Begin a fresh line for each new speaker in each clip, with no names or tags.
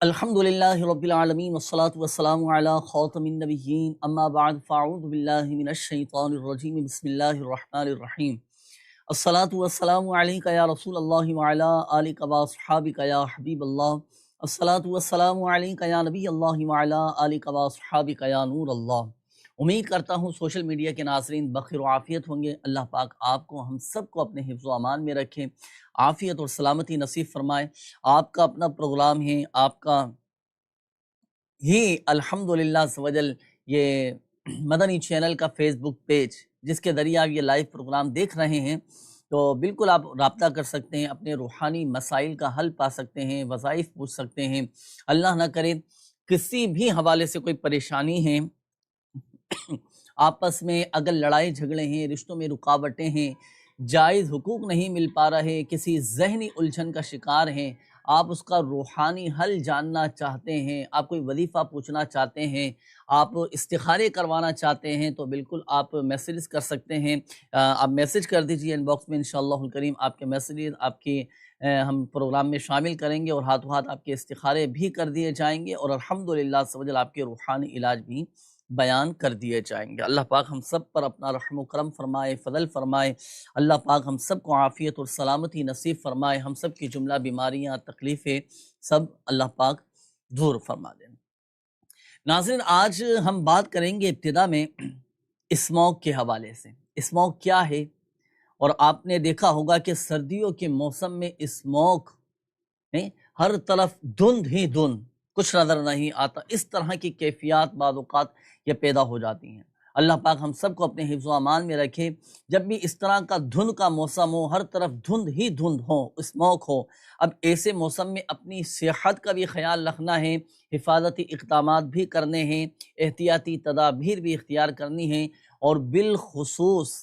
الحمدللہ رب العالمین والصلاة والسلام علی خاتم النبیین اما بعد فاعوذ باللہ من الشیطان الرجیم بسم اللہ الرحمن الرحیم الصلاة والسلام علیکہ یا رسول اللہ وعلی آلک واصحابک یا حبیب اللہ الصلاة والسلام علیکہ یا نبی اللہ وعلی آلک واصحابک یا نور اللہ۔ امید کرتا ہوں سوشل میڈیا کے ناظرین بخیر و عافیت ہوں گے۔ اللہ پاک آپ کو ہم سب کو اپنے حفظ و امان میں رکھیں، عافیت اور سلامتی نصیب فرمائے۔ آپ کا اپنا پروگرام ہے، آپ کا ہی الحمدللہ سوجل یہ مدنی چینل کا فیس بک پیج جس کے ذریعے آپ یہ لائیو پروگرام دیکھ رہے ہیں، تو بالکل آپ رابطہ کر سکتے ہیں، اپنے روحانی مسائل کا حل پا سکتے ہیں، وظائف پوچھ سکتے ہیں۔ اللہ نہ کرے کسی بھی حوالے سے کوئی پریشانی ہے، آپس میں اگر لڑائی جھگڑے ہیں، رشتوں میں رکاوٹیں ہیں، جائز حقوق نہیں مل پا رہے، کسی ذہنی الجھن کا شکار ہیں، آپ اس کا روحانی حل جاننا چاہتے ہیں، آپ کوئی وظیفہ پوچھنا چاہتے ہیں، آپ استخارے کروانا چاہتے ہیں، تو بالکل آپ میسیج کر سکتے ہیں۔ آپ میسیج کر دیجیے ان باکس میں، انشاءاللہ الکریم آپ کے میسیج آپ کی ہم پروگرام میں شامل کریں گے، اور ہاتھوں ہاتھ آپ کے استخارے بھی کر دیے جائیں گے، اور الحمدللہ سوجل آپ کے روحانی علاج بھی بیان کر دیے جائیں گے۔ اللہ پاک ہم سب پر اپنا رحم و کرم فرمائے، فضل فرمائے۔ اللہ پاک ہم سب کو عافیت اور سلامتی نصیب فرمائے، ہم سب کی جملہ بیماریاں، تکلیفیں سب اللہ پاک دور فرما دیں۔ ناظرین، آج ہم بات کریں گے ابتدا میں اسموگ کے حوالے سے۔ اسموگ کیا ہے؟ اور آپ نے دیکھا ہوگا کہ سردیوں کے موسم میں اسموگ ہر طرف دھند ہی دھند، کچھ نظر نہیں آتا، اس طرح کی کیفیات بعض اوقات یہ پیدا ہو جاتی ہیں۔ اللہ پاک ہم سب کو اپنے حفظ و امان میں رکھے۔ جب بھی اس طرح کا دھند کا موسم ہو، ہر طرف دھند ہی دھند ہو، اسموگ ہو، اب ایسے موسم میں اپنی صحت کا بھی خیال رکھنا ہے، حفاظتی اقدامات بھی کرنے ہیں، احتیاطی تدابیر بھی اختیار کرنی ہیں، اور بالخصوص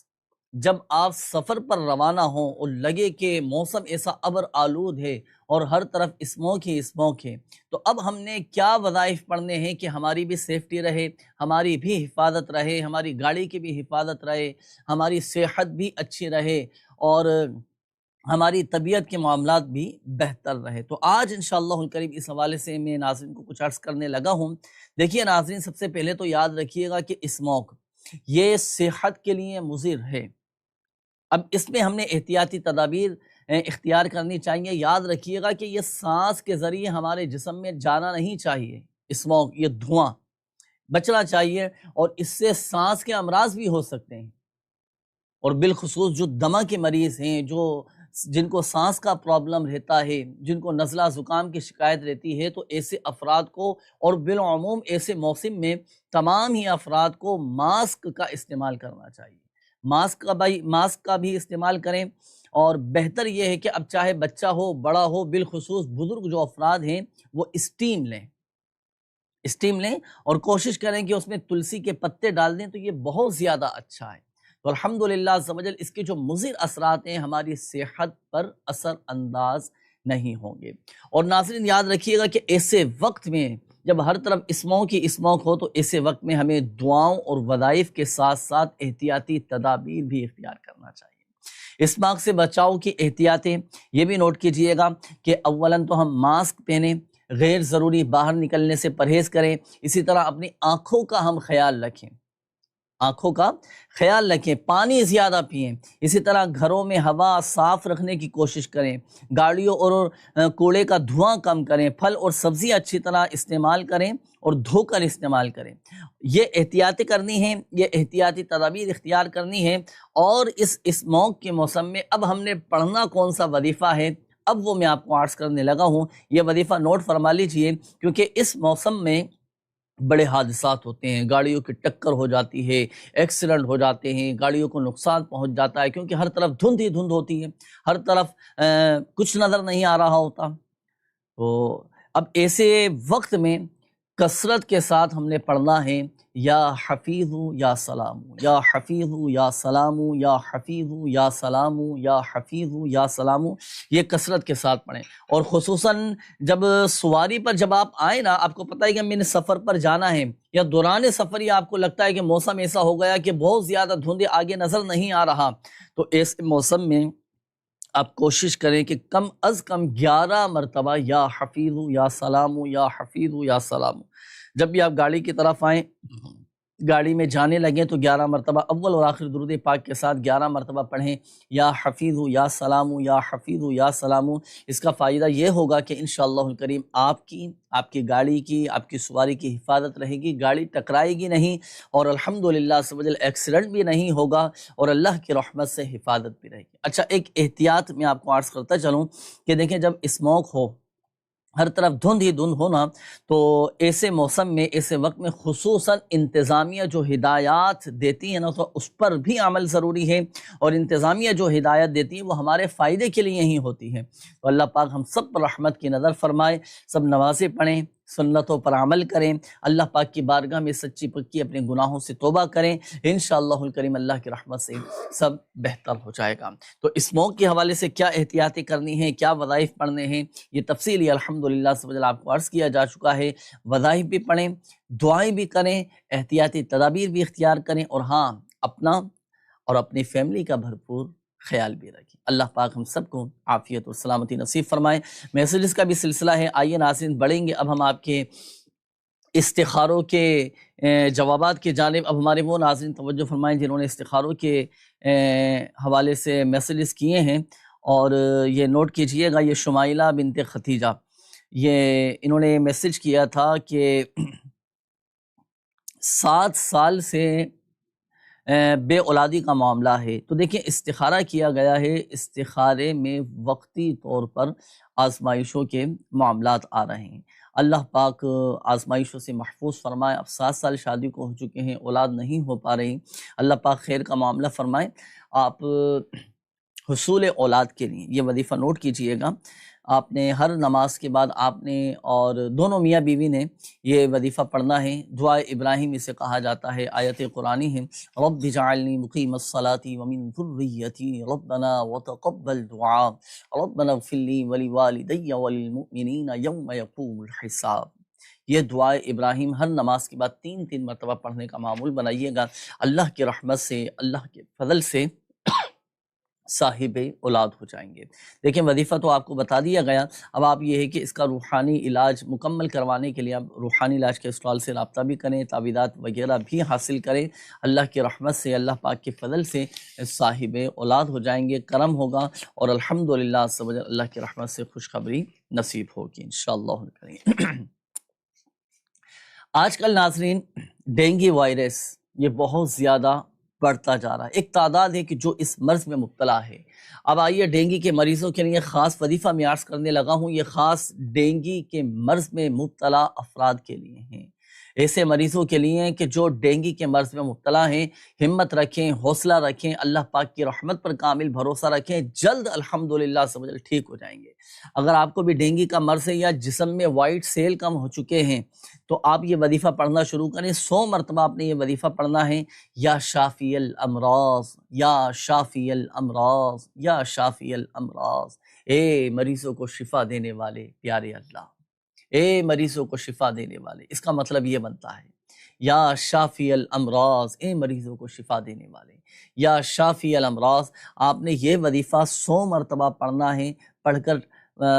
جب آپ سفر پر روانہ ہوں اور لگے کہ موسم ایسا ابر آلود ہے اور ہر طرف اسموگ ہی اسموگ ہے، تو اب ہم نے کیا وظائف پڑھنے ہیں کہ ہماری بھی سیفٹی رہے، ہماری بھی حفاظت رہے، ہماری گاڑی کی بھی حفاظت رہے، ہماری صحت بھی اچھی رہے، اور ہماری طبیعت کے معاملات بھی بہتر رہے۔ تو آج انشاءاللہ الکریم اس حوالے سے میں ناظرین کو کچھ عرض کرنے لگا ہوں۔ دیکھیے ناظرین، سب سے پہلے تو یاد رکھیے گا کہ اسموگ یہ صحت کے لیے مضر ہے۔ اب اس میں ہم نے احتیاطی تدابیر اختیار کرنی چاہیے۔ یاد رکھیے گا کہ یہ سانس کے ذریعے ہمارے جسم میں جانا نہیں چاہیے، اسموگ یہ دھواں بچنا چاہیے، اور اس سے سانس کے امراض بھی ہو سکتے ہیں، اور بالخصوص جو دمہ کے مریض ہیں، جن کو سانس کا پرابلم رہتا ہے، جن کو نزلہ زکام کی شکایت رہتی ہے، تو ایسے افراد کو، اور بالعموم ایسے موسم میں تمام ہی افراد کو ماسک کا استعمال کرنا چاہیے۔ ماسک کا بھی استعمال کریں، اور بہتر یہ ہے کہ اب چاہے بچہ ہو، بڑا ہو، بالخصوص بزرگ جو افراد ہیں وہ اسٹیم لیں، اور کوشش کریں کہ اس میں تلسی کے پتے ڈال دیں، تو یہ بہت زیادہ اچھا ہے۔ تو الحمدللہ سمجھل اس کے جو مضر اثرات ہیں ہماری صحت پر اثر انداز نہیں ہوں گے۔ اور ناظرین یاد رکھیے گا کہ ایسے وقت میں جب ہر طرف اسموگ ہی اسموگ ہو، تو ایسے وقت میں ہمیں دعاؤں اور وظائف کے ساتھ ساتھ احتیاطی تدابیر بھی اختیار کرنا چاہیے۔ اسموگ سے بچاؤ کی احتیاطیں یہ بھی نوٹ کیجئے گا کہ اولاً تو ہم ماسک پہنیں، غیر ضروری باہر نکلنے سے پرہیز کریں، اسی طرح اپنی آنکھوں کا ہم خیال رکھیں، پانی زیادہ پئیں، اسی طرح گھروں میں ہوا صاف رکھنے کی کوشش کریں، گاڑیوں اور کوڑے کا دھواں کم کریں، پھل اور سبزی اچھی طرح استعمال کریں اور دھو کر استعمال کریں۔ یہ احتیاطی کرنی ہے، یہ احتیاطی تدابیر اختیار کرنی ہے۔ اور اس اسموگ کے موسم میں اب ہم نے پڑھنا کون سا وظیفہ ہے، اب وہ میں آپ کو عرض کرنے لگا ہوں۔ یہ وظیفہ نوٹ فرما لیجئے، کیونکہ اس موسم میں بڑے حادثات ہوتے ہیں، گاڑیوں کی ٹکر ہو جاتی ہے، ایکسیڈنٹ ہو جاتے ہیں، گاڑیوں کو نقصان پہنچ جاتا ہے، کیونکہ ہر طرف دھند ہی دھند ہوتی ہے، ہر طرف کچھ نظر نہیں آ رہا ہوتا۔ تو اب ایسے وقت میں کثرت کے ساتھ ہم نے پڑھنا ہے، یا حفیظ یا سلام، یا حفیظ یا سلام، یا حفیظ یا سلام، یا حفیظ یا سلام، یہ کثرت کے ساتھ پڑھیں۔ اور خصوصاً جب سواری پر جب آپ آئیں نا، آپ کو پتہ ہے کہ میں نے سفر پر جانا ہے، یا دوران سفر ہی آپ کو لگتا ہے کہ موسم ایسا ہو گیا کہ بہت زیادہ دھند آگے نظر نہیں آ رہا، تو ایسے موسم میں آپ کوشش کریں کہ کم از کم 11 مرتبہ یا حفیظ یا سلام یا حفیظ یا سلام، جب بھی آپ گاڑی کی طرف آئیں، گاڑی میں جانے لگیں تو 11 مرتبہ اول اور آخر درود پاک کے ساتھ 11 مرتبہ پڑھیں، یا حفیظ یا سلام یا حفیظ یا سلام۔ اس کا فائدہ یہ ہوگا کہ انشاءاللہ الکریم آپ کی گاڑی کی، آپ کی سواری کی حفاظت رہے گی، گاڑی ٹکرائے گی نہیں، اور الحمدللہ عز و جل ایکسیڈنٹ بھی نہیں ہوگا، اور اللہ کی رحمت سے حفاظت بھی رہے گی۔ اچھا، ایک احتیاط میں آپ کو عرض کرتا چلوں کہ دیکھیں، جب اسموک ہو، ہر طرف دھند ہی دھند ہونا، تو ایسے موسم میں، ایسے وقت میں خصوصاً انتظامیہ جو ہدایات دیتی ہے نا، تو اس پر بھی عمل ضروری ہے، اور انتظامیہ جو ہدایت دیتی ہے وہ ہمارے فائدے کے لیے ہی ہوتی ہے۔ تو اللہ پاک ہم سب پر رحمت کی نظر فرمائے، سب نمازیں پڑھیں، سنتوں پر عمل کریں، اللہ پاک کی بارگاہ میں سچی پکی اپنے گناہوں سے توبہ کریں، انشاءاللہ الکریم اللہ کی رحمت سے سب بہتر ہو جائے گا۔ تو اسموک کے حوالے سے کیا احتیاطی کرنی ہے، کیا وظائف پڑھنے ہیں، یہ تفصیلی الحمدللہ آپ کو عرض کیا جا چکا ہے۔ وظائف بھی پڑھیں، دعائیں بھی کریں، احتیاطی تدابیر بھی اختیار کریں، اور ہاں، اپنا اور اپنی فیملی کا بھرپور خیال بھی رکھیں۔ اللہ پاک ہم سب کو عافیت اور سلامتی نصیب فرمائے۔ میسیجز کا بھی سلسلہ ہے، آئیے ناظرین بڑھیں گے اب ہم آپ کے استخاروں کے جوابات کی جانب۔ اب ہمارے وہ ناظرین توجہ فرمائیں جنہوں نے استخاروں کے حوالے سے میسیجز کیے ہیں، اور یہ نوٹ کیجئے گا، یہ شمائلہ بنت ختیجہ، یہ انہوں نے میسیج کیا تھا کہ 7 سال سے بے اولادی کا معاملہ ہے۔ تو دیکھیں، استخارہ کیا گیا ہے، استخارے میں وقتی طور پر آزمائشوں کے معاملات آ رہے ہیں، اللہ پاک آزمائشوں سے محفوظ فرمائے۔ اب 7 سال شادی کو ہو چکے ہیں، اولاد نہیں ہو پا رہی، اللہ پاک خیر کا معاملہ فرمائے۔ آپ حصول اولاد کے لیے یہ وظیفہ نوٹ کیجئے گا، آپ نے ہر نماز کے بعد آپ نے اور دونوں میاں بیوی نے یہ وظیفہ پڑھنا ہے۔ دعائے ابراہیم اسے کہا جاتا ہے، آیت قرآنی ہے، رب اجعلنی مقیم الصلاۃ ومن ذریتی ربنا وتقبل دعاء ربنا اغفر لی ولوالدی وللمؤمنین یوم یقوم الحساب۔ یہ دعائے ابراہیم ہر نماز کے بعد 3 مرتبہ پڑھنے کا معمول بنائیے گا، اللہ کی رحمت سے، اللہ کے فضل سے صاحب اولاد ہو جائیں گے۔ دیکھیں، وظیفہ تو آپ کو بتا دیا گیا، اب آپ یہ ہے کہ اس کا روحانی علاج مکمل کروانے کے لیے آپ روحانی علاج کے اسٹال سے رابطہ بھی کریں، تعویذات وغیرہ بھی حاصل کریں، اللہ کی رحمت سے، اللہ پاک کے فضل سے صاحب اولاد ہو جائیں گے، کرم ہوگا، اور الحمدللہ عز و جل اللہ کی رحمت سے خوشخبری نصیب ہوگی انشاءاللہ۔ آج کل ناظرین، ڈینگی وائرس یہ بہت زیادہ بڑھتا جا رہا ہے، ایک تعداد ہے کہ جو اس مرض میں مبتلا ہے۔ اب آئیے ڈینگی کے مریضوں کے لیے خاص وظیفہ میں عرض کرنے لگا ہوں، یہ خاص ڈینگی کے مرض میں مبتلا افراد کے لیے ہیں، ایسے مریضوں کے لیے کہ جو ڈینگی کے مرض میں مبتلا ہیں۔ ہمت رکھیں، حوصلہ رکھیں، اللہ پاک کی رحمت پر کامل بھروسہ رکھیں، جلد الحمدللہ سب ٹھیک ہو جائیں گے۔ اگر آپ کو بھی ڈینگی کا مرض ہے یا جسم میں وائٹ سیل کم ہو چکے ہیں، تو آپ یہ وظیفہ پڑھنا شروع کریں۔ 100 مرتبہ آپ نے یہ وظیفہ پڑھنا ہے، یا شافی الامراض یا شافی الامراض یا شافی الامراض۔ اے مریضوں کو شفا دینے والے پیارے اللہ، اے مریضوں کو شفا دینے والے، اس کا مطلب یہ بنتا ہے، یا شافی الامراض، اے مریضوں کو شفا دینے والے، یا شافی الامراض۔ آپ نے یہ وظیفہ 100 مرتبہ پڑھنا ہے، پڑھ کر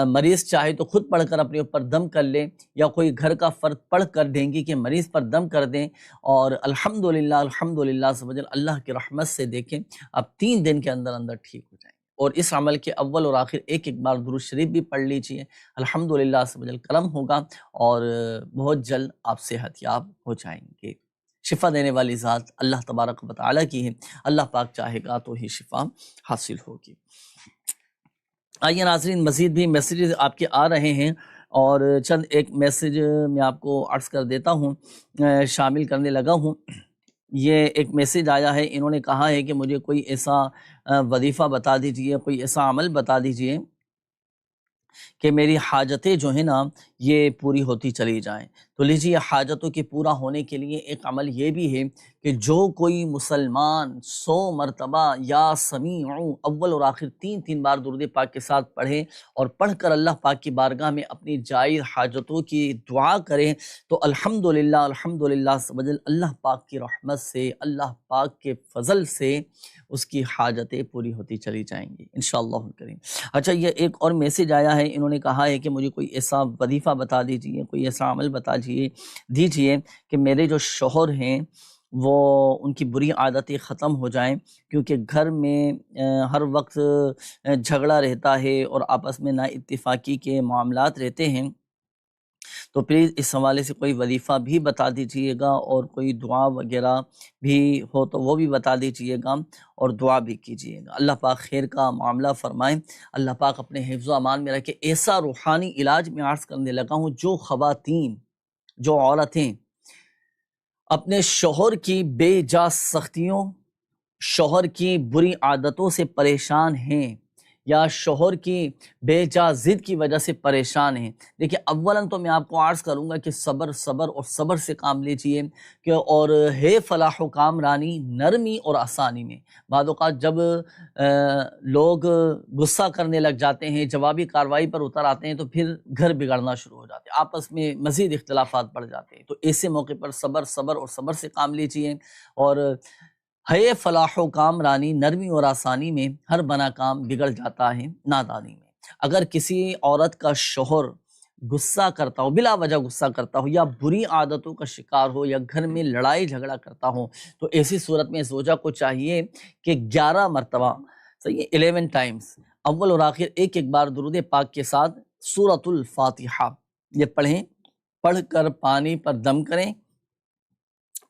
مریض چاہے تو خود پڑھ کر اپنے اوپر دم کر لیں، یا کوئی گھر کا فرد پڑھ کر ڈینگی کے مریض پر دم کر دیں، اور الحمدللہ الحمدللہ سبحان اللہ کی رحمت سے دیکھیں اب 3 دن کے اندر اندر ٹھیک ہو جائیں گے۔ اور اس عمل کے اول اور آخر ایک بار درود شریف بھی پڑھ لیجئے، الحمدللہ سبحان کرم ہوگا، اور بہت جلد آپ صحت یاب ہو جائیں گے۔ شفا دینے والی ذات اللہ تبارک و تعالیٰ کی ہے، اللہ پاک چاہے گا تو ہی شفا حاصل ہوگی۔ آئیے ناظرین، مزید بھی میسیجز آپ کے آ رہے ہیں، اور چند ایک میسیج میں آپ کو عرض کر دیتا ہوں، شامل کرنے لگا ہوں۔ یہ ایک میسیج آیا ہے، انہوں نے کہا ہے کہ مجھے کوئی ایسا وظیفہ بتا دیجئے، کوئی ایسا عمل بتا دیجئے کہ میری حاجتیں جو ہیں نا یہ پوری ہوتی چلی جائیں۔ تو تو لیجیے حاجتوں کے پورا ہونے کے لیے ایک عمل یہ بھی ہے کہ جو کوئی مسلمان 100 مرتبہ یا سمیع اول اور آخر 3 بار درود پاک کے ساتھ پڑھے اور پڑھ کر اللہ پاک کی بارگاہ میں اپنی جائز حاجتوں کی دعا کرے تو الحمدللہ اللہ پاک کی رحمت سے، اللہ پاک کے فضل سے اس کی حاجتیں پوری ہوتی چلی جائیں گی انشاءاللہ الکریم۔ اچھا، یہ ایک اور میسیج آیا ہے، انہوں نے کہا ہے کہ مجھے کوئی ایسا وظیفہ بتا دیجئے، کوئی ایسا عمل بتا دیجئے کہ میرے جو شوہر ہیں وہ ان کی بری عادتیں ختم ہو جائیں، کیونکہ گھر میں ہر وقت جھگڑا رہتا ہے اور آپس میں نا اتفاقی کے معاملات رہتے ہیں، تو پلیز اس حوالے سے کوئی وظیفہ بھی بتا دیجئے گا اور کوئی دعا وغیرہ بھی ہو تو وہ بھی بتا دیجئے گا اور دعا بھی کیجئے گا۔ اللہ پاک خیر کا معاملہ فرمائیں، اللہ پاک اپنے حفظ و امان میں رکھے۔ ایسا روحانی علاج میں عرض کرنے لگا ہوں، جو خواتین، جو عورتیں اپنے شوہر کی بے جا سختیوں، شوہر کی بری عادتوں سے پریشان ہیں یا شوہر کی بے جا ضد کی وجہ سے پریشان ہیں، دیکھیں اولاً تو میں آپ کو عرض کروں گا کہ صبر اور صبر سے کام لیجئے کہ اور ہے فلاح و کامرانی نرمی اور آسانی میں۔ بعض اوقات جب لوگ غصہ کرنے لگ جاتے ہیں، جوابی کارروائی پر اتر آتے ہیں تو پھر گھر بگڑنا شروع ہو جاتے ہیں، آپس میں مزید اختلافات بڑھ جاتے ہیں، تو ایسے موقع پر صبر سے کام لیجئے اور ہے فلاح و کامرانی نرمی اور آسانی میں، ہر بنا کام بگڑ جاتا ہے نادانی میں۔ اگر کسی عورت کا شوہر غصہ کرتا ہو، بلا وجہ غصہ کرتا ہو یا بری عادتوں کا شکار ہو یا گھر میں لڑائی جھگڑا کرتا ہو، تو ایسی صورت میں زوجہ کو چاہیے کہ 11 مرتبہ، صحیح 11 ٹائمز اول اور آخر ایک بار درود پاک کے ساتھ سورۃ الفاتحہ یہ پڑھیں، پڑھ کر پانی پر دم کریں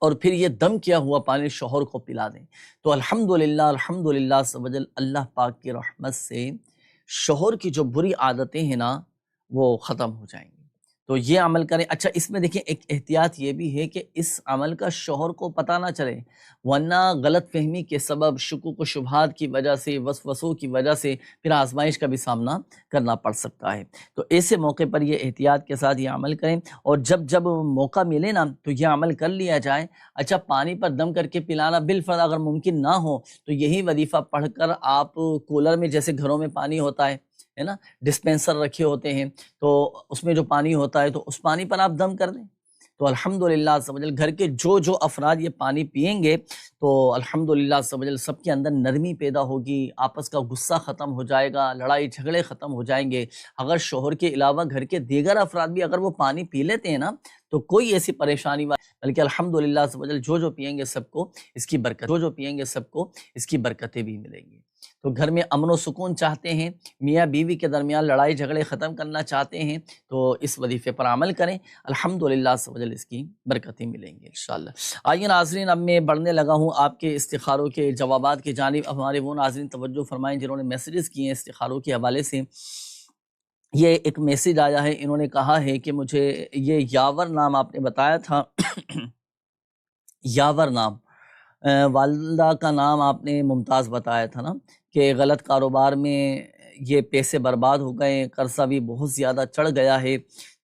اور پھر یہ دم کیا ہوا پانی شوہر کو پلا دیں، تو الحمدللہ اللہ پاک کی رحمت سے شوہر کی جو بری عادتیں ہیں نا وہ ختم ہو جائیں گی۔ تو یہ عمل کریں۔ اچھا، اس میں دیکھیں ایک احتیاط یہ بھی ہے کہ اس عمل کا شوہر کو پتہ نہ چلے، ورنہ غلط فہمی کے سبب، شکوک و شبہات کی وجہ سے، وسوسوں کی وجہ سے پھر آزمائش کا بھی سامنا کرنا پڑ سکتا ہے۔ تو ایسے موقع پر یہ احتیاط کے ساتھ یہ عمل کریں اور جب موقع ملے نا تو یہ عمل کر لیا جائے۔ اچھا، پانی پر دم کر کے پلانا بالفرض اگر ممکن نہ ہو تو یہی وظیفہ پڑھ کر آپ کولر میں، جیسے گھروں میں پانی ہوتا ہے نا، ڈسپینسر رکھے ہوتے ہیں تو اس میں جو پانی ہوتا ہے تو اس پانی پر آپ دم کر دیں، تو الحمدللہ گھر کے جو افراد یہ پانی پئیں گے تو الحمدللہ سب کے اندر نرمی پیدا ہوگی، آپس کا غصہ ختم ہو جائے گا، لڑائی جھگڑے ختم ہو جائیں گے۔ اگر شوہر کے علاوہ گھر کے دیگر افراد بھی اگر وہ پانی پی لیتے ہیں نا تو کوئی ایسی پریشانی بلکہ الحمدللہ جو پئیں گے سب کو اس کی برکت، جو پئیں گے سب کو اس کی برکتیں بھی ملیں گی۔ تو گھر میں امن و سکون چاہتے ہیں، میاں بیوی کے درمیان لڑائی جھگڑے ختم کرنا چاہتے ہیں تو اس وظیفے پر عمل کریں، الحمدللہ اس کی برکتیں ملیں گی انشاءاللہ۔ آئیے ناظرین، اب میں بڑھنے لگا ہوں آپ کے استخاروں کے جوابات کی جانب۔ اب ہمارے وہ ناظرین توجہ فرمائیں جنہوں نے میسیجز کیے ہیں استخاروں کے حوالے سے۔ یہ ایک میسیج آیا ہے، انہوں نے کہا ہے کہ مجھے یہ یاور نام آپ نے بتایا تھا یاور نام، والدہ کا نام آپ نے ممتاز بتایا تھا نا، کہ غلط کاروبار میں یہ پیسے برباد ہو گئے، قرضہ بھی بہت زیادہ چڑھ گیا ہے،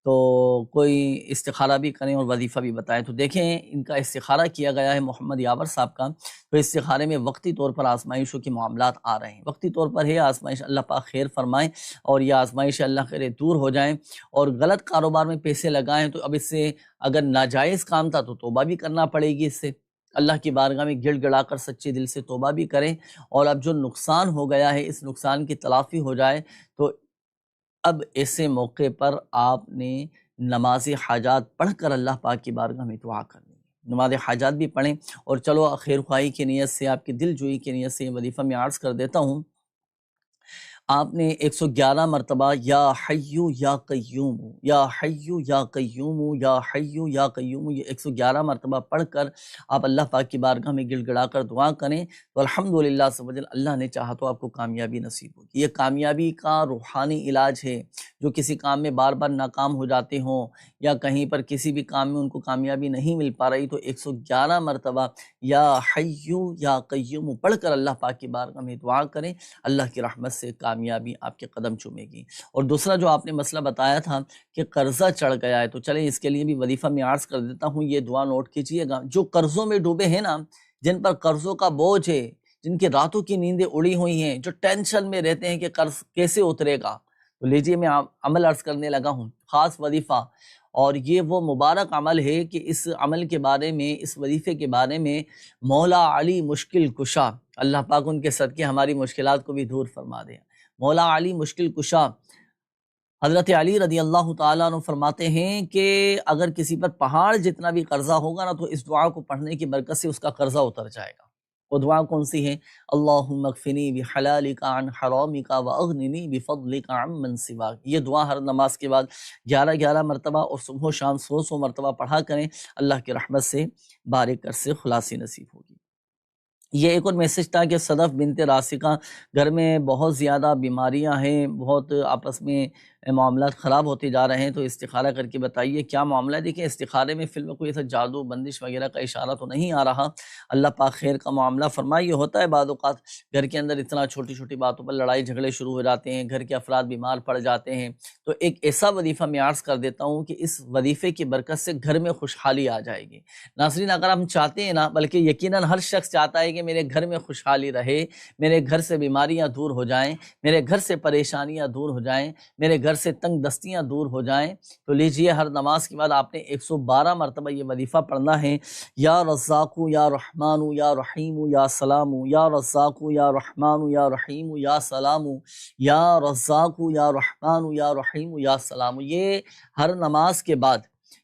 تو کوئی استخارہ بھی کریں اور وظیفہ بھی بتائیں۔ تو دیکھیں، ان کا استخارہ کیا گیا ہے محمد یاور صاحب کا، تو استخارے میں وقتی طور پر آزمائشوں کے معاملات آ رہے ہیں، وقتی طور پر ہے آزمائش، اللہ پاک خیر فرمائیں اور یہ آزمائش اللہ کرے دور ہو جائیں، اور غلط کاروبار میں پیسے لگائیں تو اب اس سے اگر ناجائز کام تھا تو توبہ بھی کرنا پڑے گی، اس سے اللہ کی بارگاہ میں گڑ گڑا کر سچے دل سے توبہ بھی کریں، اور اب جو نقصان ہو گیا ہے اس نقصان کی تلافی ہو جائے۔ تو اب ایسے موقع پر آپ نے نماز حاجات پڑھ کر اللہ پاک کی بارگاہ میں دعا کرنی ہے، نماز حاجات بھی پڑھیں، اور چلو خیر خواہی کی نیت سے، آپ کی دل جوئی کی نیت سے یہ وظیفہ میں عرض کر دیتا ہوں۔ آپ نے 111 مرتبہ یا حیو یا قیوم، یا حیو یا قیوم، یا حیو یا قیوم، یہ 111 مرتبہ پڑھ کر آپ اللہ پاک کی بارگاہ میں گڑ گڑا کر دعا کریں تو الحمدللہ اللہ نے چاہا تو آپ کو کامیابی نصیب ہوگی۔ یہ کامیابی کا روحانی علاج ہے، جو کسی کام میں بار بار ناکام ہو جاتے ہوں یا کہیں پر کسی بھی کام میں ان کو کامیابی نہیں مل پا رہی، تو 111 مرتبہ یا حیو یا قیوم پڑھ کر اللہ پاک کی بارگاہ میں دعا کریں، اللہ کی رحمت سے کامیابی آپ کے قدم چومے گی۔ اور دوسرا جو آپ نے مسئلہ بتایا تھا کہ قرضہ چڑھ گیا ہے، تو چلیں اس کے لیے بھی وظیفہ میں عرض کر دیتا ہوں، یہ دعا نوٹ کیجئے گا۔ جو قرضوں میں ڈوبے ہیں نا، جن پر قرضوں کا بوجھ ہے، جن کی راتوں کی نیندیں اڑی ہوئی ہیں، جو ٹینشن میں رہتے ہیں کہ قرض کیسے اترے گا، تو لیجئے میں عمل عرض کرنے لگا ہوں، خاص وظیفہ، اور یہ وہ مبارک عمل ہے کہ اس عمل کے بارے میں، اس وظیفے کے بارے میں مولا علی مشکل کشا، اللہ پاک ان کے صدقے ہماری مشکلات کو بھی دور فرما دے۔ مولا علی مشکل کشا حضرت علی رضی اللہ تعالیٰ عنہ فرماتے ہیں کہ اگر کسی پر پہاڑ جتنا بھی قرضہ ہوگا نا، تو اس دعا کو پڑھنے کی برکت سے اس کا قرضہ اتر جائے گا۔ وہ دعا کون سی ہے؟ اللہم اکفنی بحلالک عن حرامک واغننی بفضلک عن من سواک۔ یہ دعا ہر نماز کے بعد 11 مرتبہ اور صبح و شام 100 مرتبہ پڑھا کریں، اللہ کی رحمت سے بارک کر سے خلاصی نصیب ہوگی۔ یہ ایک اور میسج تھا کہ صدف بنت راسقہ، گھر میں بہت زیادہ بیماریاں ہیں، بہت آپس میں معاملات خراب ہوتے جا رہے ہیں، تو استخارہ کر کے بتائیے کیا معاملہ ہے۔ دیکھیں استخارے میں فی الوقت کوئی ایسا جادو بندش وغیرہ کا اشارہ تو نہیں آ رہا، اللہ پاک خیر کا معاملہ فرمائے۔ یہ ہوتا ہے بعض اوقات گھر کے اندر اتنا چھوٹی چھوٹی باتوں پر لڑائی جھگڑے شروع ہو جاتے ہیں، گھر کے افراد بیمار پڑ جاتے ہیں، تو ایک ایسا وظیفہ میں عرض کر دیتا ہوں کہ اس وظیفے کی برکت سے گھر میں خوشحالی آ جائے گی۔ ناظرین، اگر ہم چاہتے ہیں نا، بلکہ یقیناً ہر شخص چاہتا ہے کہ میرے گھر میں خوشحالی رہے، میرے گھر سے بیماریاں دور ہو جائیں، میرے گھر سے پریشانیاں دور ہو جائیں، میرے گھر سے تنگ دستیاں دور ہو جائیں، تو لیجئے ہر نماز کے بعد آپ نے 112 مرتبہ یہ وظیفہ پڑھنا ہے۔ یا رزاق یا رحمان یا رحیم یا سلام، یا رزاق یا رحمان یا رحیم یا سلام، یا رزاق یا رحمان یا رحیم یا سلام۔ یہ ہر نماز کے بعد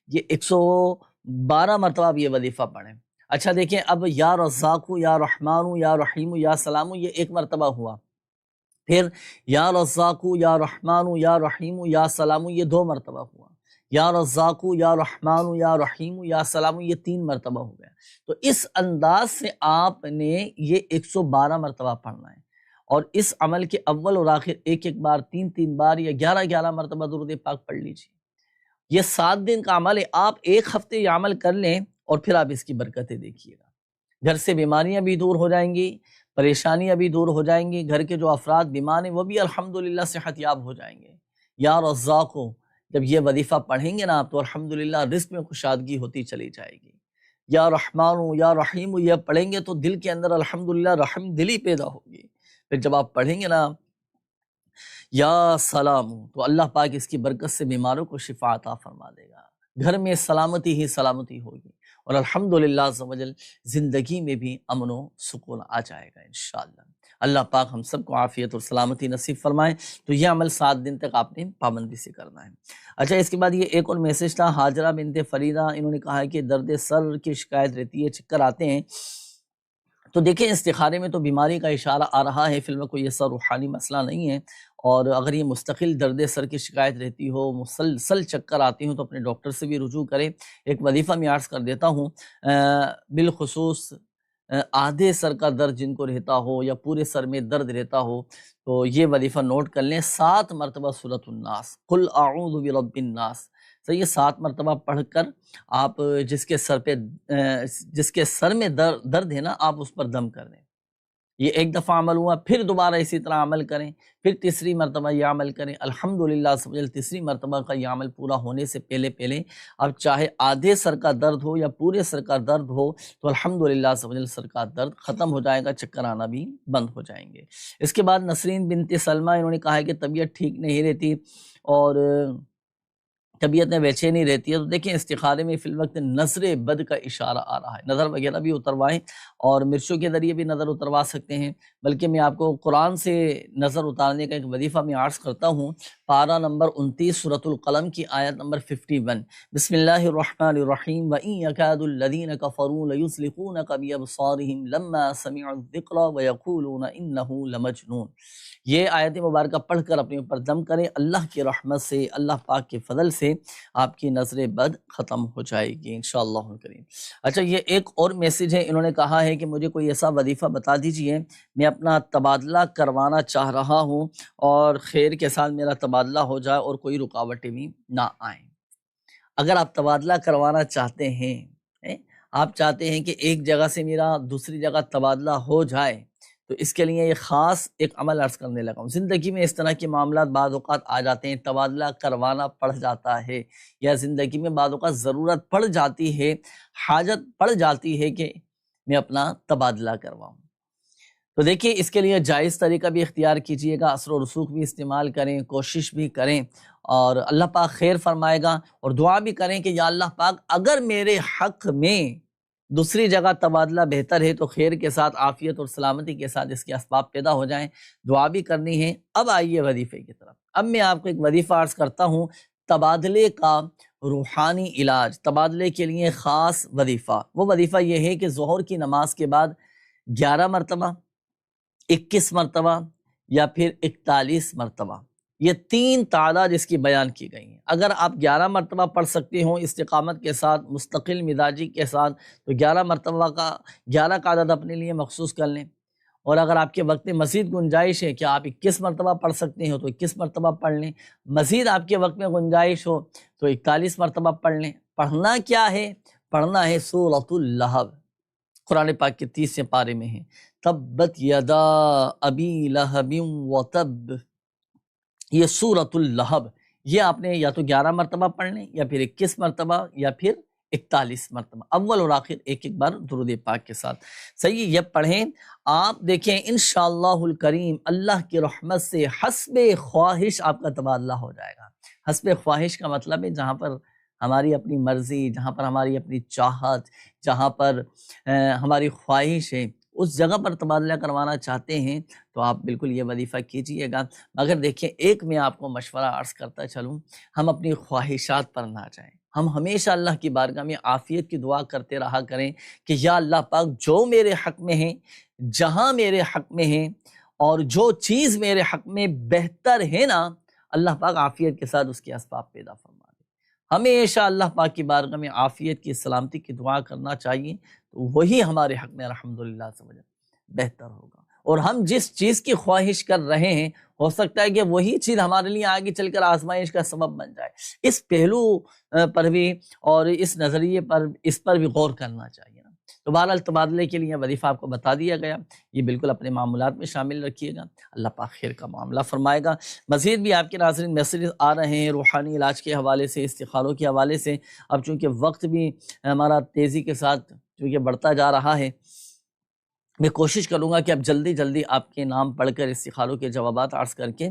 یہ 112 مرتبہ آپ یہ وظیفہ پڑھیں۔ اچھا دیکھیں، اب یا رزاق یا رحمان یا رحیم یا سلام یہ 1 مرتبہ ہوا، پھر یا رزاق یا رحمان یا رحیم یا سلام یہ 2 مرتبہ ہوا، یا رزاق یا رحمان یا رحیم یا سلام یہ 3 مرتبہ ہو گیا۔ تو اس انداز سے آپ نے یہ 112 مرتبہ پڑھنا ہے، اور اس عمل کے اول اور آخر ایک ایک بار، 3 بار یا 11 مرتبہ درود پاک پڑھ لیجیے۔ یہ 7 دن کا عمل ہے، آپ ایک ہفتے یہ عمل کر لیں اور پھر آپ اس کی برکتیں دیکھیے گا۔ گھر سے بیماریاں بھی دور ہو جائیں گی، پریشانیاں بھی دور ہو جائیں گی، گھر کے جو افراد بیمار ہیں وہ بھی الحمدللہ صحت یاب ہو جائیں گے۔ یا رزاق، جب یہ وظیفہ پڑھیں گے نا آپ، تو الحمدللہ رزق میں کشادگی ہوتی چلی جائے گی۔ یا رحمان یا رحیم یہ پڑھیں گے تو دل کے اندر الحمدللہ رحم دلی پیدا ہوگی۔ پھر جب آپ پڑھیں گے نا یا سلام، تو اللہ پاک اس کی برکت سے بیماروں کو شفا عطا فرما دے گا، گھر میں سلامتی ہی سلامتی ہوگی، اور الحمدللہ عز و جل زندگی میں بھی امن و سکون آ جائے گا انشاءاللہ۔ اللہ پاک ہم سب کو عافیت اور سلامتی نصیب فرمائے۔ تو یہ عمل 7 دن تک آپ نے پابندی سے کرنا ہے۔ اچھا، اس کے بعد یہ ایک اور میسج تھا، حاجرہ بنت فریدہ، انہوں نے کہا ہے کہ درد سر کی شکایت رہتی ہے، چکر آتے ہیں۔ تو دیکھیں استخارے میں تو بیماری کا اشارہ آ رہا ہے، فی الوقت کوئی ایسا روحانی مسئلہ نہیں ہے، اور اگر یہ مستقل درد سر کی شکایت رہتی ہو، مسلسل چکر آتی ہوں، تو اپنے ڈاکٹر سے بھی رجوع کریں۔ ایک وظیفہ میں عرض کر دیتا ہوں، بالخصوص آدھے سر کا درد جن کو رہتا ہو یا پورے سر میں درد رہتا ہو، تو یہ وظیفہ نوٹ کر لیں، 7 مرتبہ سورۃ الناس، قل اعوذ برب الناس، صحیح ہے، 7 مرتبہ پڑھ کر آپ جس کے سر میں درد ہے نا، آپ اس پر دم کر دیں۔ یہ ایک دفعہ عمل ہوا، پھر دوبارہ اسی طرح عمل کریں، پھر تیسری مرتبہ یہ عمل کریں۔ الحمدللہ سمجھل تیسری مرتبہ کا یہ عمل پورا ہونے سے پہلے اب چاہے آدھے سر کا درد ہو یا پورے سر کا درد ہو، تو الحمدللہ سمجھل سر کا درد ختم ہو جائے گا، چکر آنا بھی بند ہو جائیں گے۔ اس کے بعد نسرین بنت سلمہ، انہوں نے کہا ہے کہ طبیعت ٹھیک نہیں رہتی اور طبیعت میں بے چینی رہتی ہے، تو دیکھیں استخارے میں فی الوقت نظر بد کا اشارہ آ رہا ہے، نظر وغیرہ بھی اتروائیں، اور مرچوں کے ذریعے بھی نظر اتروا سکتے ہیں، بلکہ میں آپ کو قرآن سے نظر اتارنے کا ایک وظیفہ میں عرض کرتا ہوں۔ پارہ نمبر 29 سورۃ القلم کی آیت نمبر 51، بسم اللہ الرحمن الرحیم، وَإِن يَكَادُ الَّذِينَ كَفَرُوا لَيُزْلِقُونَكَ بِأَبْصَارِهِمْ لَمَّا سَمِعُوا الذِّكْرَ وَيَقُولُونَ إِنَّهُ لَمَجْنُونٌ۔ یہ آیت مبارکہ پڑھ کر اپنے اوپر دم کریں، اللہ کی رحمت سے، اللہ پاک کے فضل سے آپ کی نظر بد ختم ہو جائے گی انشاءاللہ الکریم۔ اچھا، یہ ایک اور میسج ہے، انہوں نے کہا ہے کہ مجھے کوئی ایسا وظیفہ بتا دیجئے، میں اپنا تبادلہ کروانا چاہ رہا ہوں اور خیر کے ساتھ میرا تبادلہ ہو جائے اور کوئی رکاوٹیں بھی نہ آئیں۔ اگر آپ تبادلہ کروانا چاہتے ہیں، آپ چاہتے ہیں کہ ایک جگہ سے میرا دوسری جگہ تبادلہ ہو جائے، تو اس کے لیے یہ خاص ایک عمل عرض کرنے لگا ہوں۔ زندگی میں اس طرح کے معاملات بعض اوقات آ جاتے ہیں، تبادلہ کروانا پڑ جاتا ہے، یا زندگی میں بعض اوقات ضرورت پڑ جاتی ہے، حاجت پڑ جاتی ہے کہ میں اپنا تبادلہ کرواؤں۔ تو دیکھیے اس کے لیے جائز طریقہ بھی اختیار کیجئے گا، اثر و رسوخ بھی استعمال کریں، کوشش بھی کریں، اور اللہ پاک خیر فرمائے گا۔ اور دعا بھی کریں کہ یا اللہ پاک اگر میرے حق میں دوسری جگہ تبادلہ بہتر ہے تو خیر کے ساتھ، عافیت اور سلامتی کے ساتھ اس کے اسباب پیدا ہو جائیں، دعا بھی کرنی ہے۔ اب آئیے وظیفے کی طرف۔ اب میں آپ کو ایک وظیفہ عرض کرتا ہوں، تبادلے کا روحانی علاج، تبادلے کے لیے خاص وظیفہ۔ وہ وظیفہ یہ ہے کہ ظہر کی نماز کے بعد 11 مرتبہ، 21 مرتبہ یا پھر 41 مرتبہ، یہ 3 تعداد اس کی بیان کی گئی ہیں۔ اگر آپ 11 مرتبہ پڑھ سکتے ہوں استقامت کے ساتھ، مستقل مزاجی کے ساتھ، تو 11 مرتبہ کا 11 کا عدد اپنے لیے مخصوص کر لیں۔ اور اگر آپ کے وقت میں مزید گنجائش ہے کہ آپ 21 مرتبہ پڑھ سکتے ہیں تو 21 مرتبہ پڑھ لیں، مزید آپ کے وقت میں گنجائش ہو تو 41 مرتبہ پڑھ لیں۔ پڑھنا کیا ہے؟ پڑھنا ہے سورۃ اللہب، قرآن پاک کے 30 پارے میں ہے، تبت یدا ابی لہب وتب، یہ سورۃ اللہب، یہ آپ نے یا تو 11 مرتبہ پڑھ لیں، یا پھر 21 مرتبہ، یا پھر 41 مرتبہ، اول اور آخر ایک ایک بار درود پاک کے ساتھ۔ صحیح، یہ پڑھیں آپ، دیکھیں انشاءاللہ الکریم اللہ کی رحمت سے حسب خواہش آپ کا تبادلہ ہو جائے گا۔ حسب خواہش کا مطلب ہے جہاں پر ہماری اپنی مرضی، جہاں پر ہماری اپنی چاہت، جہاں پر ہماری خواہش ہے، اس جگہ پر تبادلہ کروانا چاہتے ہیں تو آپ بالکل یہ وظیفہ کیجئے گا۔ مگر دیکھیں ایک میں آپ کو مشورہ عرض کرتا چلوں، ہم اپنی خواہشات پر نہ جائیں، ہم ہمیشہ اللہ کی بارگاہ میں عافیت کی دعا کرتے رہا کریں کہ یا اللہ پاک جو میرے حق میں ہیں، جہاں میرے حق میں ہیں، اور جو چیز میرے حق میں بہتر ہے نا، اللہ پاک عافیت کے ساتھ اس کے اسباب پیدا فرما دے۔ ہمیشہ اللہ پاک کی بارگاہ میں عافیت کی، سلامتی کی دعا کرنا چاہیے، تو وہی ہمارے حق میں الحمدللہ سے بہتر ہوگا۔ اور ہم جس چیز کی خواہش کر رہے ہیں، ہو سکتا ہے کہ وہی چیز ہمارے لیے آگے چل کر آزمائش کا سبب بن جائے۔ اس پہلو پر بھی اور اس نظریے پر، اس پر بھی غور کرنا چاہیے نا۔ تو بہرحال تبادلے کے لیے وظیفہ آپ کو بتا دیا گیا، یہ بالکل اپنے معمولات میں شامل رکھیے گا، اللہ پاک خیر کا معاملہ فرمائے گا۔ مزید بھی آپ کے ناظرین میسیجز آ رہے ہیں روحانی علاج کے حوالے سے، استخاروں کے حوالے سے۔ اب چونکہ وقت بھی ہمارا تیزی کے ساتھ چونکہ بڑھتا جا رہا ہے، میں کوشش کروں گا کہ اب جلدی جلدی آپ کے نام پڑھ کر استخاروں کے جوابات عرض کر کے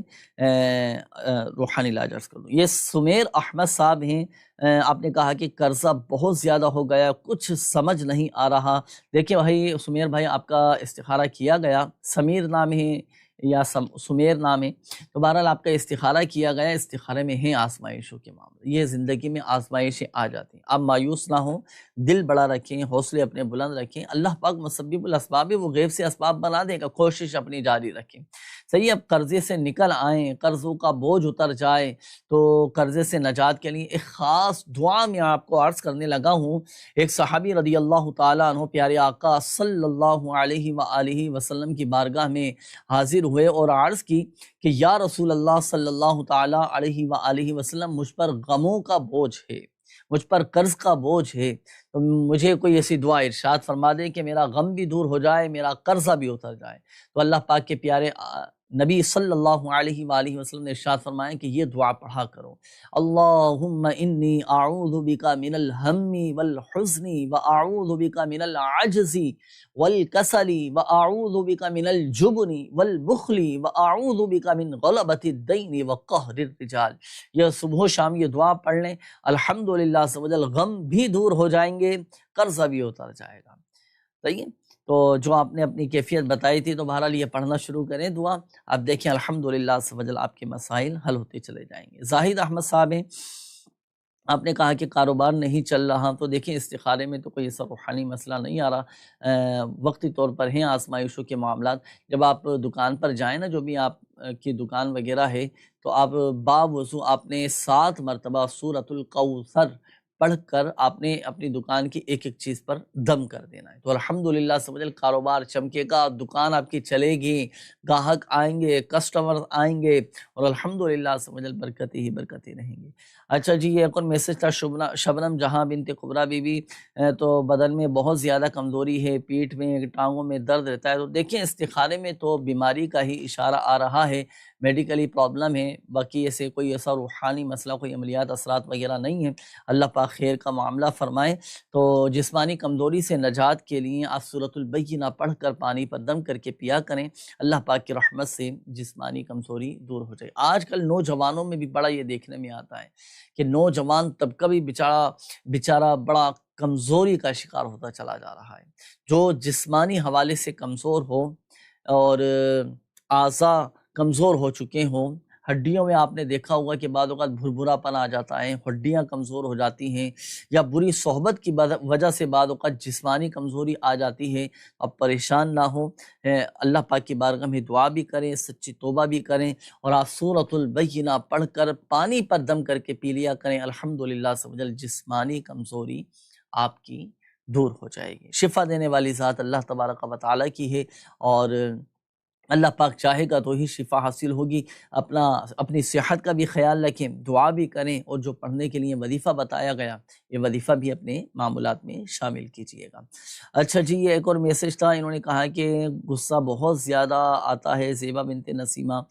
روحانی علاج عرض کروں۔ یہ سمیر احمد صاحب ہیں، آپ نے کہا کہ قرضہ بہت زیادہ ہو گیا، کچھ سمجھ نہیں آ رہا۔ دیکھیں بھائی سمیر بھائی، آپ کا استخارہ کیا گیا، سمیر نام ہے یا سمیر نام ہے، تو بہرحال آپ کا استخارہ کیا گیا۔ استخارے میں ہیں آزمائشوں کے معاملے، یہ زندگی میں آزمائشیں آ جاتی ہیں، آپ مایوس نہ ہوں، دل بڑا رکھیں، حوصلے اپنے بلند رکھیں، اللہ پاک مسبب الاسباب ہے، وہ غیب سے اسباب بنا دے گا، کوشش اپنی جاری رکھیں۔ صحیح، اب قرضے سے نکل آئیں، قرضوں کا بوجھ اتر جائے، تو قرضے سے نجات کے لیے ایک خاص دعا میں آپ کو عرض کرنے لگا ہوں۔ ایک صحابی رضی اللہ تعالیٰ عنہ پیارے آقا صلی اللہ علیہ وآلہ وسلم کی بارگاہ میں حاضر ہوئے اور عرض کی کہ یا رسول اللہ صلی اللہ تعالیٰ علیہ وآلہ وسلم، مجھ پر غموں کا بوجھ ہے، مجھ پر قرض کا بوجھ ہے، تو مجھے کوئی ایسی دعا ارشاد فرما دے کہ میرا غم بھی دور ہو جائے، میرا قرضہ بھی اتر جائے۔ تو اللہ پاک کے پیارے نبی صلی اللہ علیہ وآلہ وسلم نے ارشاد فرمایا کہ یہ دعا پڑھا کرو، اللہم انی اعوذ بک من الہم والحزن واعوذ بک من العجز والکسل واعوذ بک من الجبن والبخل واعوذ بک من غلبۃ الدین وقہر الرجال۔ یہ صبح و شام یہ دعا پڑھ لیں، الحمدللہ سے غم بھی دور ہو جائیں گے، قرضہ بھی اتر جائے گا۔ صحیح ہے، تو جو آپ نے اپنی کیفیت بتائی تھی، تو بہرحال یہ پڑھنا شروع کریں دعا، آپ دیکھیں الحمدللہ سے آپ کے مسائل حل ہوتے چلے جائیں گے۔ زاہد احمد صاحب ہیں، آپ نے کہا کہ کاروبار نہیں چل رہا، تو دیکھیں استخارے میں تو کوئی ایسا روحانی مسئلہ نہیں آ رہا، وقتی طور پر ہیں آزمائشوں کے معاملات۔ جب آپ دکان پر جائیں نا، جو بھی آپ کی دکان وغیرہ ہے، تو آپ باوضو آپ نے 7 مرتبہ سورۃ الکوثر پڑھ کر آپ نے اپنی دکان کی ایک ایک چیز پر دم کر دینا ہے، تو الحمدللہ سمجھ کاروبار چمکے گا، دکان آپ کی چلے گی، گاہک آئیں گے، کسٹمر آئیں گے، اور الحمدللہ سمجھ برکتی ہی برکتی رہیں گی۔ اچھا جی، یہ ایک اور میسج تھا شبنم جہاں بنت قبرہ بی بی، تو بدن میں بہت زیادہ کمزوری ہے، پیٹھ میں ٹانگوں میں درد رہتا ہے، تو دیکھیں استخارے میں تو بیماری کا ہی اشارہ آ رہا ہے، میڈیکلی پرابلم ہے، باقی ایسے کوئی ایسا روحانی مسئلہ، کوئی عملیات اثرات وغیرہ نہیں ہے، اللہ پاک خیر کا معاملہ فرمائے۔ تو جسمانی کمزوری سے نجات کے لیے آپ سورۃ البینہ پڑھ کر پانی پر دم کر کے پیا کریں، اللہ پاک کی رحمت سے جسمانی کمزوری دور ہو جائے۔ آج کل نوجوانوں میں بھی بڑا یہ دیکھنے میں آتا ہے کہ نوجوان طبقہ بھی بیچارہ بڑا کمزوری کا شکار ہوتا چلا جا رہا ہے، جو جسمانی حوالے سے کمزور ہو اور اعضاء کمزور ہو چکے ہوں، ہڈیوں میں آپ نے دیکھا ہوگا کہ بعض اوقات بھربھرا پن آ جاتا ہے، ہڈیاں کمزور ہو جاتی ہیں، یا بری صحبت کی وجہ سے بعض اوقات جسمانی کمزوری آ جاتی ہے، اب پریشان نہ ہو، اللہ پاک کی بارگاہ میں دعا بھی کریں، سچی توبہ بھی کریں، اور آپ سورۃ البینہ پڑھ کر پانی پر دم کر کے پی لیا کریں، الحمدللہ سمجھل جسمانی کمزوری آپ کی دور ہو جائے گی۔ شفا دینے والی ذات اللہ تبارک و تعالیٰ کی ہے، اور اللہ پاک چاہے گا تو ہی شفا حاصل ہوگی۔ اپنی صحت کا بھی خیال رکھیں، دعا بھی کریں، اور جو پڑھنے کے لیے وظیفہ بتایا گیا، یہ وظیفہ بھی اپنے معمولات میں شامل کیجئے گا۔ اچھا جی، یہ ایک اور میسج تھا، انہوں نے کہا کہ غصہ بہت زیادہ آتا ہے، زیبا بنت نسیمہ،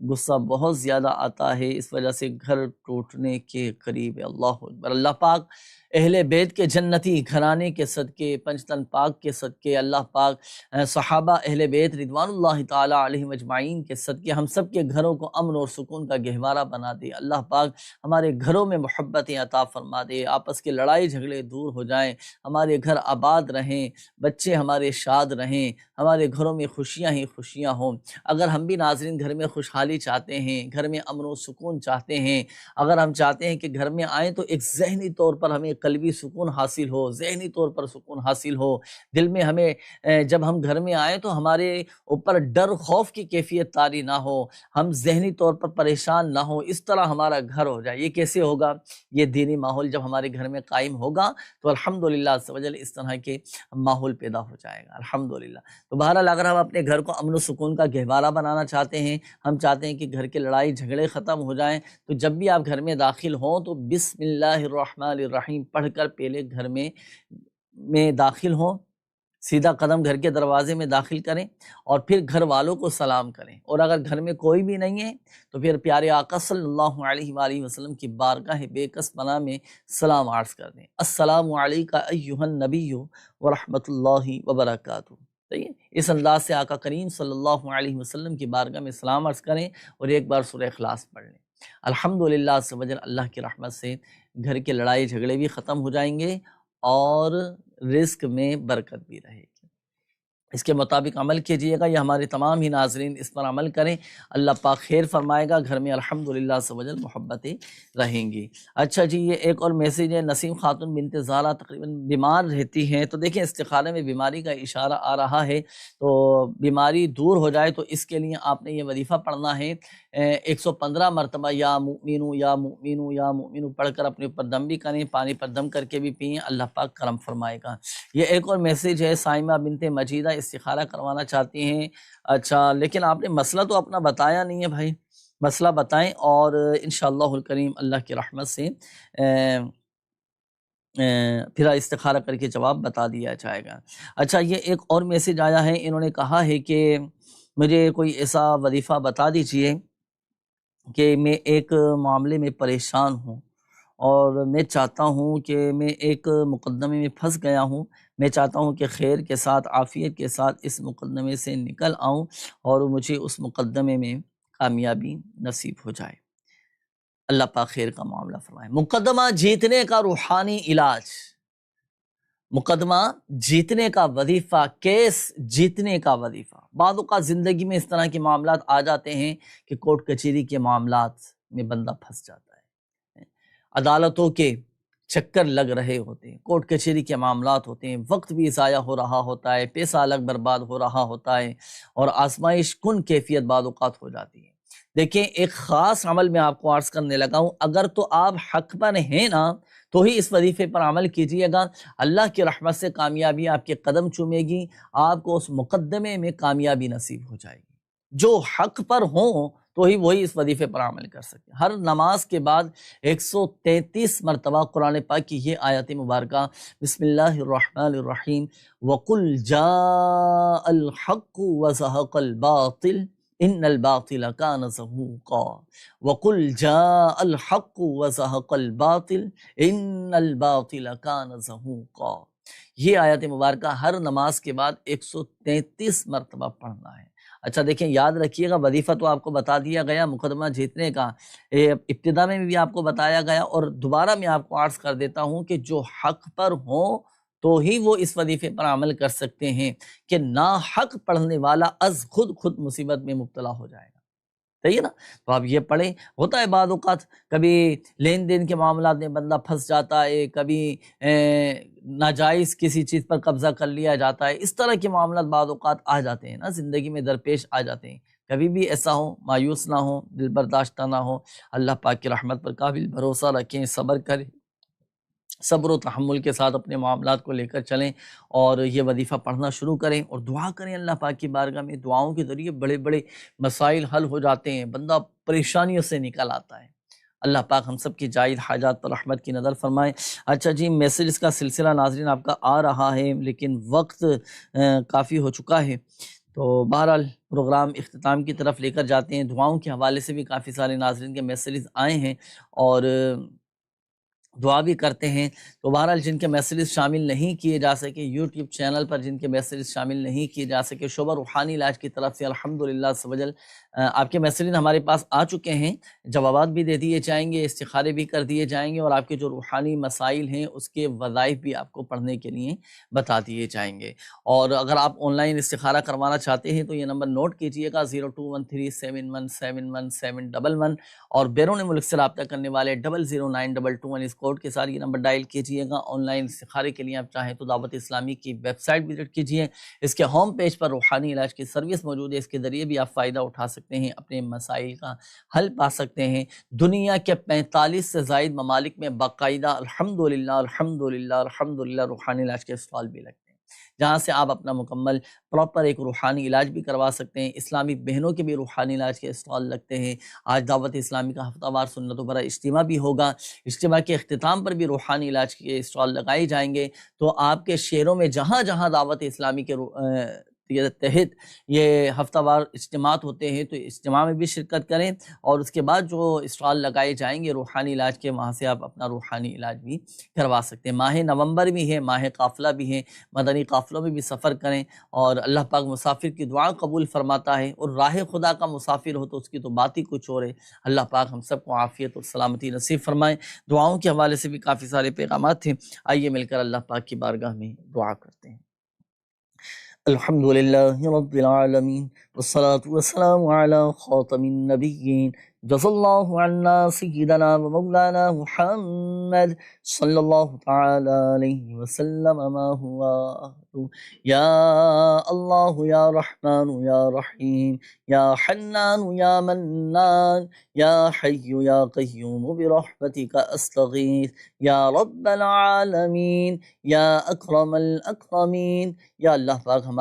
غصہ بہت زیادہ آتا ہے، اس وجہ سے گھر ٹوٹنے کے قریب ہے۔ اللہ اکبر۔ اللہ پاک اہل بیت کے جنتی گھرانے کے صدقے، پنجتن پاک کے صدقے، اللہ پاک صحابہ اہل بیت رضوان اللہ تعالی علیہم اجمعین کے صدقے ہم سب کے گھروں کو امن اور سکون کا گہوارہ بنا دے۔ اللہ پاک ہمارے گھروں میں محبتیں عطا فرما دے، آپس کے لڑائی جھگڑے دور ہو جائیں، ہمارے گھر آباد رہیں، بچے ہمارے شاد رہیں، ہمارے گھروں میں خوشیاں ہی خوشیاں ہوں۔ اگر ہم بھی ناظرین گھر میں خوشحالی چاہتے ہیں، گھر میں امن و سکون چاہتے ہیں، اگر ہم چاہتے ہیں کہ گھر میں آئیں تو ایک ذہنی طور پر ہمیں قلبی سکون حاصل ہو، ذہنی طور پر سکون حاصل ہو، دل میں ہمیں جب ہم گھر میں آئیں تو ہمارے اوپر ڈر خوف کی کیفیت طاری نہ ہو، ہم ذہنی طور پر پریشان نہ ہو، اس طرح ہمارا گھر ہو جائے۔ یہ کیسے ہوگا؟ یہ دینی ماحول جب ہمارے گھر میں قائم ہوگا تو الحمدللہ عز و جل اس طرح کے ماحول پیدا ہو جائے گا، الحمدللہ۔ تو بہرحال اگر ہم اپنے گھر کو امن و سکون کا گہوارہ بنانا چاہتے ہیں، ہم چاہتے ہیں کہ گھر کے لڑائی جھگڑے ختم ہو جائیں، تو جب بھی آپ گھر میں داخل ہوں تو بسم اللہ الرحمن الرحیم پڑھ کر پہلے گھر میں داخل ہوں، سیدھا قدم گھر کے دروازے میں داخل کریں، اور پھر گھر والوں کو سلام کریں، اور اگر گھر میں کوئی بھی نہیں ہے تو پھر پیارے آقا صلی اللہ علیہ وآلہ وسلم کی بارگاہ بے کس پناہ میں سلام عرض کر دیں، السلام علیکہ ایہا النبی ورحمۃ اللہ وبرکاتہ۔ صحیح، اس انداز سے آقا کریم صلی اللہ علیہ وسلم کی بارگاہ میں سلام عرض کریں، اور ایک بار سورہ اخلاص پڑھ لیں۔ الحمدللہ عز و جل اللہ کی رحمت سے گھر کے لڑائی جھگڑے بھی ختم ہو جائیں گے، اور رزق میں برکت بھی رہے گی۔ اس کے مطابق عمل کیجئے گا، یہ ہمارے تمام ہی ناظرین اس پر عمل کریں، اللہ پاک خیر فرمائے گا، گھر میں الحمدللہ عز و جل محبتیں رہیں گی۔ اچھا جی، یہ ایک اور میسیج ہے، نسیم خاتون بنت زہرا تقریباً بیمار رہتی ہیں، تو دیکھیں استخارے میں بیماری کا اشارہ آ رہا ہے، تو بیماری دور ہو جائے تو اس کے لیے آپ نے یہ وظیفہ پڑھنا ہے، 115 مرتبہ یا مؤمنو یا مؤمنو یا مؤمنو پڑھ کر اپنے اوپر دم بھی کریں، پانی پر دم کر کے بھی پئیں، اللہ پاک کرم فرمائے گا۔ یہ ایک اور میسیج ہے، سائمہ بنت مجیدہ استخارہ کروانا چاہتی ہیں۔ اچھا، لیکن آپ نے مسئلہ تو اپنا بتایا نہیں ہے بھائی، مسئلہ بتائیں، اور انشاءاللہ الکریم اللہ کی رحمت سے پھر استخارہ کر کے جواب بتا دیا جائے گا۔ اچھا، یہ ایک اور میسیج آیا ہے، انہوں نے کہا ہے کہ مجھے کوئی ایسا وظیفہ بتا دیجئے کہ میں ایک معاملے میں پریشان ہوں، اور میں چاہتا ہوں کہ میں ایک مقدمے میں پھنس گیا ہوں، میں چاہتا ہوں کہ خیر کے ساتھ عافیت کے ساتھ اس مقدمے سے نکل آؤں، اور مجھے اس مقدمے میں کامیابی نصیب ہو جائے۔ اللہ پاک خیر کا معاملہ فرمائے۔ مقدمہ جیتنے کا روحانی علاج، مقدمہ جیتنے کا وظیفہ، کیس جیتنے کا وظیفہ۔ بعض اوقات زندگی میں اس طرح کے معاملات آ جاتے ہیں کہ کورٹ کچہری کے معاملات میں بندہ پھنس جاتا ہے، عدالتوں کے چکر لگ رہے ہوتے ہیں، کورٹ کچہری کے معاملات ہوتے ہیں، وقت بھی ضائع ہو رہا ہوتا ہے، پیسہ الگ برباد ہو رہا ہوتا ہے، اور آزمائش کن کیفیت بعض اوقات ہو جاتی ہے۔ دیکھیں ایک خاص عمل میں آپ کو عرض کرنے لگا ہوں، اگر تو آپ حق پر ہیں نا تو ہی اس وظیفے پر عمل کیجیے گا، اللہ کی رحمت سے کامیابی آپ کے قدم چومے گی، آپ کو اس مقدمے میں کامیابی نصیب ہو جائے گی۔ جو حق پر ہوں تو ہی وہی اس وظیفے پر عمل کر سکتے ہیں۔ ہر نماز کے بعد 133 مرتبہ قرآن پاک کی یہ آیت مبارکہ بسم اللہ الرحمن الرحیم وَقُلْ جَاءَ الْحَقُّ وَزَهَقَ الْبَاطِلُ ان الباطل کان زہوقا وقل جاء الحق وزہق الباطل ان الباطل کان زہوقا۔ یہ آیت مبارکہ ہر نماز کے بعد 133 مرتبہ پڑھنا ہے۔ اچھا دیکھیں یاد رکھیے گا، وظیفہ تو آپ کو بتا دیا گیا، مقدمہ جیتنے کا ابتدا میں بھی آپ کو بتایا گیا، اور دوبارہ میں آپ کو عرض کر دیتا ہوں کہ جو حق پر ہوں تو ہی وہ اس وظیفے پر عمل کر سکتے ہیں، کہ ناحق پڑھنے والا از خود مصیبت میں مبتلا ہو جائے گا۔ صحیح ہے نا؟ تو آپ یہ پڑھیں۔ ہوتا ہے بعض اوقات کبھی لین دین کے معاملات میں بندہ پھنس جاتا ہے، کبھی ناجائز کسی چیز پر قبضہ کر لیا جاتا ہے، اس طرح کے معاملات بعض اوقات آ جاتے ہیں نا، زندگی میں درپیش آ جاتے ہیں۔ کبھی بھی ایسا ہو، مایوس نہ ہو، دل برداشتہ نہ ہو، اللہ پاک کی رحمت پر قابل بھروسہ رکھیں، صبر کریں، صبر و تحمل کے ساتھ اپنے معاملات کو لے کر چلیں، اور یہ وظیفہ پڑھنا شروع کریں، اور دعا کریں اللہ پاک کی بارگاہ میں۔ دعاؤں کے ذریعے بڑے بڑے مسائل حل ہو جاتے ہیں، بندہ پریشانیوں سے نکل آتا ہے۔ اللہ پاک ہم سب کی جائز حاجات پر رحمت کی نظر فرمائے۔ اچھا جی، میسیجز کا سلسلہ ناظرین آپ کا آ رہا ہے، لیکن وقت کافی ہو چکا ہے، تو بہرحال پروگرام اختتام کی طرف لے کر جاتے ہیں۔ دعاؤں کے حوالے سے بھی کافی سارے ناظرین کے میسیجز آئے ہیں، اور دعا بھی کرتے ہیں، تو بہرحال جن کے میسیجز شامل نہیں کیے جا سکے، یوٹیوب چینل پر جن کے میسیجز شامل نہیں کیے جا سکے، شعبہ روحانی علاج کی طرف سے الحمدللہ سبجل آپ کے میسیجز ہمارے پاس آ چکے ہیں، جوابات بھی دے دیے جائیں گے، استخارے بھی کر دیے جائیں گے، اور آپ کے جو روحانی مسائل ہیں اس کے وظائف بھی آپ کو پڑھنے کے لیے بتا دیے جائیں گے۔ اور اگر آپ آن لائن استخارہ کروانا چاہتے ہیں تو یہ نمبر نوٹ کیجئے گا 0213717711، اور بیرون ملک سے رابطہ کرنے والے 0092221 اس کوڈ کے ساتھ یہ نمبر ڈائل کیجئے گا۔ آن لائن استخارے کے لیے آپ چاہیں تو دعوت اسلامی کی ویب سائٹ وزٹ کیجئے، اس کے ہوم پیج پر روحانی علاج کی سروس موجود ہے، اس کے ذریعے بھی آپ فائدہ اٹھا سکتے ہیں، اپنے مسائل کا حل پا سکتے ہیں۔ دنیا کے 45 سے زائد ممالک میں باقاعدہ الحمدللہ روحانی علاج کے اسٹال بھی لگتے ہیں، جہاں سے آپ اپنا مکمل پراپر ایک روحانی علاج بھی کروا سکتے ہیں۔ اسلامی بہنوں کے بھی روحانی علاج کے اسٹال لگتے ہیں۔ آج دعوت اسلامی کا ہفتہ وار سنت و برا اجتماع بھی ہوگا، اجتماع کے اختتام پر بھی روحانی علاج کے اسٹال لگائے جائیں گے، تو آپ کے شہروں میں جہاں جہاں دعوت اسلامی کے تحت یہ ہفتہ وار اجتماعات ہوتے ہیں تو اجتماع میں بھی شرکت کریں، اور اس کے بعد جو اسٹال لگائے جائیں گے روحانی علاج کے، وہاں سے آپ اپنا روحانی علاج بھی کروا سکتے ہیں۔ ماہ نومبر بھی ہے، ماہ قافلہ بھی ہے، مدنی قافلوں میں بھی سفر کریں، اور اللہ پاک مسافر کی دعا قبول فرماتا ہے، اور راہ خدا کا مسافر ہو تو اس کی تو بات ہی کچھ اور ہے۔ اللہ پاک ہم سب کو عافیت اور سلامتی نصیب فرمائے۔ دعاؤں کے حوالے سے بھی کافی سارے پیغامات تھے، آئیے مل کر اللہ پاک کی بارگاہ میں دعا کرتے ہیں۔ الحمدللہ رب العالمین والصلاة والسلام علی خاتم النبیین، جزا اللہ عنا سیدنا و مولانا محمد صلی اللہ تعالی علیہ وسلم ما ہوا اہلہ۔ یا اللہ یا رحمن یا رحیم یا حنان یا منان یا حی یا قیوم برحمتک استغیث یا رب العالمین یا اکرم الاکرمین۔ یا اللہ پاک ہمارے